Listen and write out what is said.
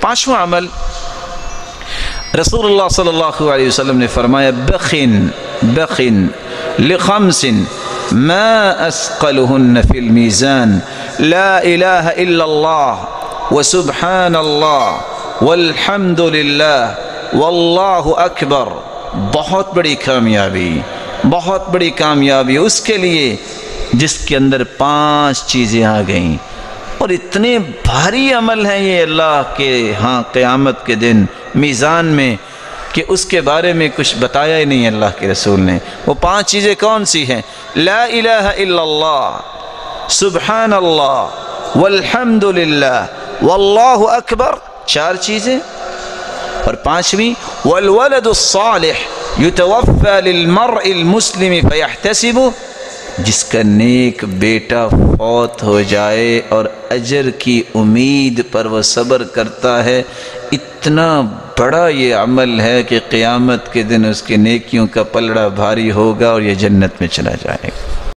پانچواں عمل رسول اللہ صلی اللہ علیہ وسلم نے فرمایا بخن لخمس ما اسقلهن فی المیزان لا الہ الا اللہ وسبحان اللہ والحمد للہ واللہ اکبر. بہت بڑی کامیابی اس کے لیے جس کے اندر 5 چیزیں آ گئیں. اور اتنے بھاری عمل ہیں یہ اللہ کے ہاں قیامت کے دن میزان میں کہ اس کے بارے میں کچھ بتایا ہی نہیں اللہ کے رسول نے. وہ 5 چیزیں کون سی ہیں؟ لا الہ الا اللہ، سبحان اللہ، والحمد للہ، واللہ اکبر. 4 چیزیں. اور 5ویں والولد الصالح یتوفى للمرء المسلم فیحتسب، جس کا نیک بیٹا فوت ہو جائے اور اجر کی امید پر وہ صبر کرتا ہے. اتنا بڑا یہ عمل ہے کہ قیامت کے دن اس کی نیکیوں کا پلڑا بھاری ہوگا اور یہ جنت میں چلا جائے گا.